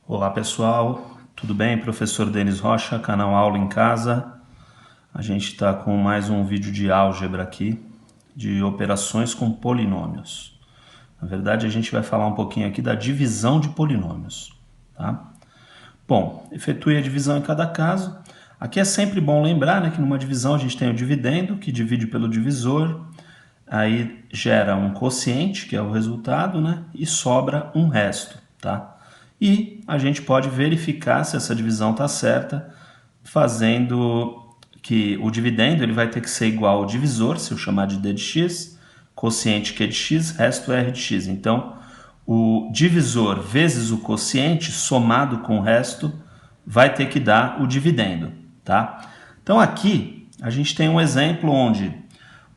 Olá pessoal, tudo bem? Professor Denis Rocha, canal Aula em Casa. A gente está com mais um vídeo de álgebra aqui, de operações com polinômios. Na verdade, a gente vai falar um pouquinho aqui da divisão de polinômios, tá? Bom, efetue a divisão em cada caso. Aqui é sempre bom lembrar, né, que numa divisão a gente tem o dividendo, que divide pelo divisor, aí gera um quociente, que é o resultado, né, e sobra um resto, tá? E a gente pode verificar se essa divisão está certa, fazendo que o dividendo ele vai ter que ser igual ao divisor, se eu chamar de d de x, quociente q de x, resto r de x. Então, o divisor vezes o quociente somado com o resto vai ter que dar o dividendo, tá? Então aqui a gente tem um exemplo onde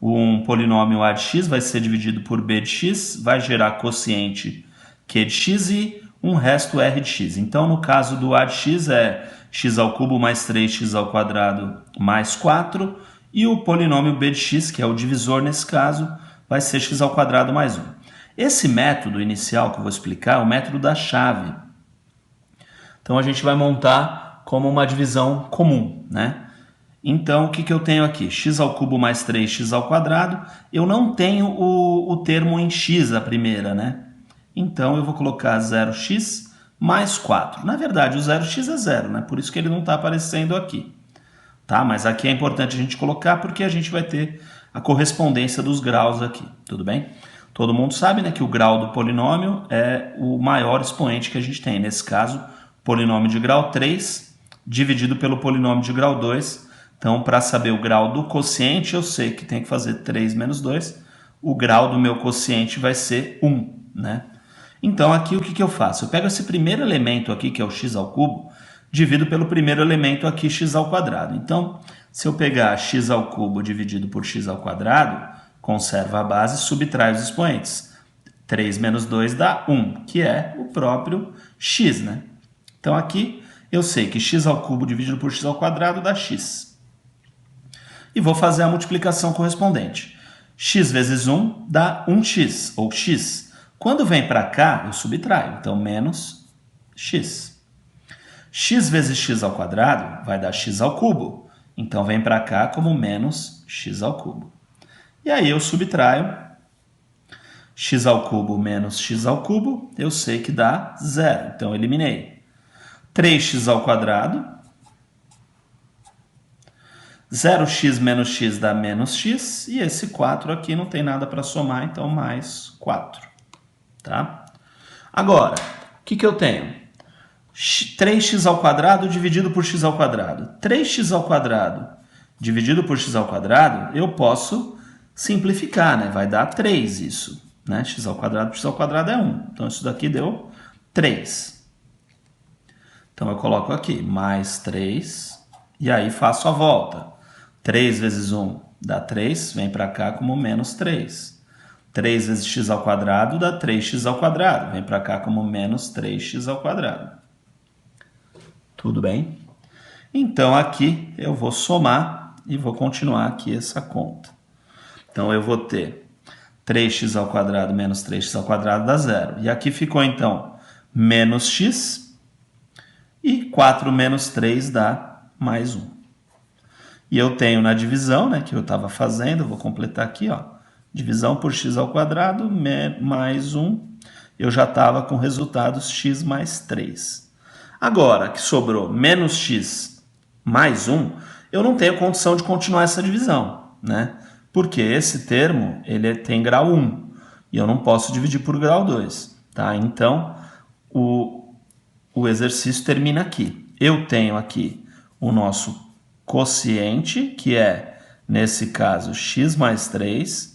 um polinômio a de x vai ser dividido por b de x, vai gerar quociente q de x e um resto r de x. Então, no caso do a de x é x ao cubo mais 3x ao quadrado mais 4, e o polinômio b de x, que é o divisor nesse caso, vai ser x ao quadrado mais 1. Esse método inicial que eu vou explicar é o método da chave. Então, a gente vai montar como uma divisão comum, né? Então, o que eu tenho aqui? X ao cubo mais 3x ao quadrado. Eu não tenho o termo em x, a primeira, né? Então, eu vou colocar 0x mais 4. Na verdade, o 0x é 0, né? Por isso que ele não está aparecendo aqui. Tá? Mas aqui é importante a gente colocar porque a gente vai ter a correspondência dos graus aqui. Tudo bem? Todo mundo sabe, né, que o grau do polinômio é o maior expoente que a gente tem. Nesse caso, polinômio de grau 3 dividido pelo polinômio de grau 2. Então, para saber o grau do quociente, eu sei que tem que fazer 3 menos 2. O grau do meu quociente vai ser 1, né? Então, aqui o que eu faço? Eu pego esse primeiro elemento aqui, que é o x ao cubo, divido pelo primeiro elemento aqui, x ao quadrado. Então, se eu pegar x ao cubo dividido por x ao quadrado, conserva a base e subtrai os expoentes. 3 menos 2 dá 1, que é o próprio x, né? Então, aqui eu sei que x ao cubo dividido por x ao quadrado dá x. E vou fazer a multiplicação correspondente. X vezes 1 dá 1x, ou x. Quando vem para cá, eu subtraio. Então, menos x. X vezes x ao quadrado vai dar x ao cubo. Então, vem para cá como menos x ao cubo. E aí, eu subtraio. X ao cubo menos x ao cubo, eu sei que dá 0. Então, eliminei. 3x ao quadrado. 0x menos x dá menos x. E esse 4 aqui não tem nada para somar, então mais 4. Tá? Agora, o que eu tenho? 3x ao quadrado dividido por x ao quadrado. 3x ao quadrado dividido por x ao quadrado, eu posso simplificar, né? Vai dar 3 isso. Né? X ao quadrado por x ao quadrado é 1. Então, isso daqui deu 3. Então, eu coloco aqui mais 3 e aí faço a volta. 3 vezes 1 dá 3, vem para cá como menos 3. 3 vezes x ao quadrado dá 3x ao quadrado. Vem para cá como menos 3x ao quadrado. Tudo bem? Então, aqui eu vou somar e vou continuar aqui essa conta. Então, eu vou ter 3x ao quadrado menos 3x ao quadrado dá 0. E aqui ficou, então, menos x e 4 menos 3 dá mais 1. E eu tenho na divisão, né, que eu estava fazendo, eu vou completar aqui, ó. Divisão por x ao quadrado mais 1. Eu já estava com resultados x mais 3. Agora que sobrou menos x mais 1, eu não tenho condição de continuar essa divisão, né? Porque esse termo ele tem grau 1 e eu não posso dividir por grau 2. Tá? Então, o exercício termina aqui. Eu tenho aqui o nosso quociente, que é, nesse caso, x mais 3.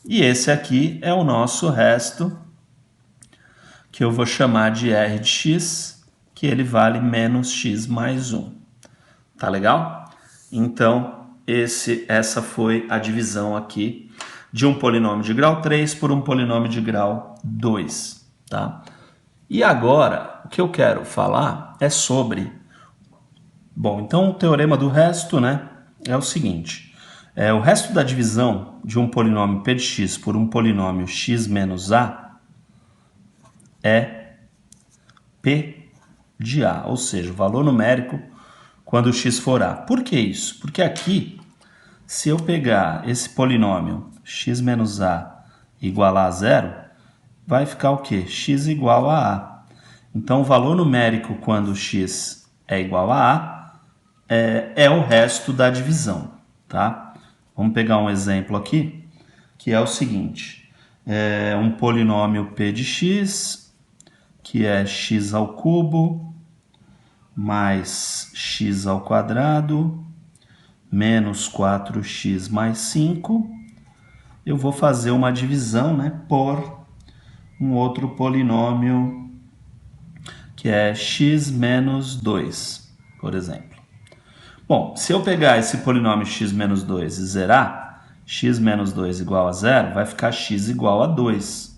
E esse aqui é o nosso resto, que eu vou chamar de r de x, que ele vale menos x mais 1. Tá legal? Então, essa foi a divisão aqui de um polinômio de grau 3 por um polinômio de grau 2. Tá? E agora, o que eu quero falar é sobre... Bom, então o teorema do resto, né, é o seguinte... o resto da divisão de um polinômio p de x por um polinômio x menos a é p de A, ou seja, o valor numérico quando o x for A. Por que isso? Porque aqui, se eu pegar esse polinômio x menos A igualar a zero, vai ficar o quê? X igual a A. Então, o valor numérico quando x é igual a A é o resto da divisão, tá? Vamos pegar um exemplo aqui, que é o seguinte. Um polinômio p de x, que é x ao cubo, mais x ao quadrado, menos 4x mais 5. Eu vou fazer uma divisão, né, por um outro polinômio, que é x menos 2, por exemplo. Bom, se eu pegar esse polinômio x menos 2 e zerar, x menos 2 igual a zero, vai ficar x igual a 2,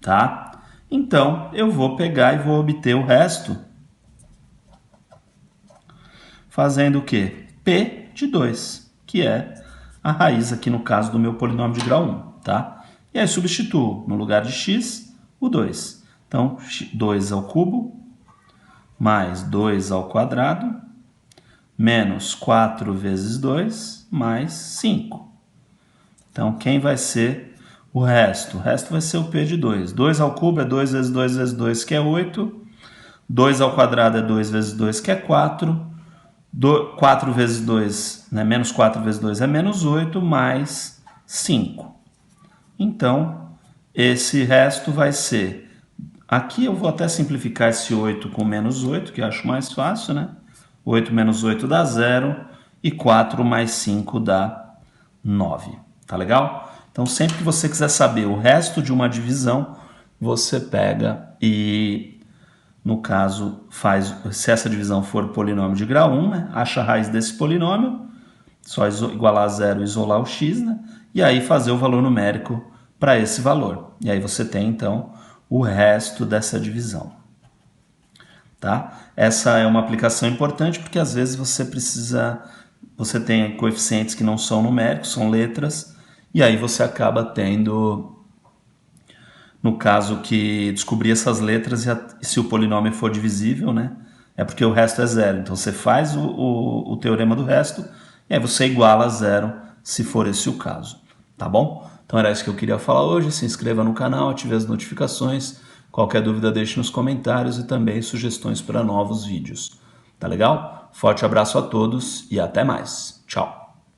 tá? Então, eu vou pegar e vou obter o resto fazendo o quê? P de 2, que é a raiz aqui no caso do meu polinômio de grau 1, tá? E aí substituo no lugar de x o 2. Então, 2 ao cubo mais 2 ao quadrado menos 4 vezes 2 mais 5. Então, quem vai ser o resto? O resto vai ser o P de 2. 2 ao cubo é 2 vezes 2 vezes 2, que é 8. 2 ao quadrado é 2 vezes 2, que é 4. 4 vezes 2, né? Menos 4 vezes 2 é menos 8, mais 5. Então, esse resto vai ser... Aqui eu vou até simplificar esse 8 com menos 8, que eu acho mais fácil, né? 8 menos 8 dá 0 e 4 mais 5 dá 9. Tá legal? Então, sempre que você quiser saber o resto de uma divisão, você pega e, no caso, faz, se essa divisão for polinômio de grau 1, né, acha a raiz desse polinômio, só igualar a zero e isolar o x, né, e aí fazer o valor numérico para esse valor. E aí você tem, então, o resto dessa divisão. Tá? Essa é uma aplicação importante porque às vezes você tem coeficientes que não são numéricos, são letras, e aí você acaba tendo, no caso, que descobrir essas letras e se o polinômio for divisível, né? É porque o resto é zero. Então você faz o teorema do resto e aí você iguala a zero se for esse o caso. Tá bom? Então era isso que eu queria falar hoje. Se inscreva no canal, ative as notificações. Qualquer dúvida deixe nos comentários e também sugestões para novos vídeos. Tá legal? Forte abraço a todos e até mais. Tchau!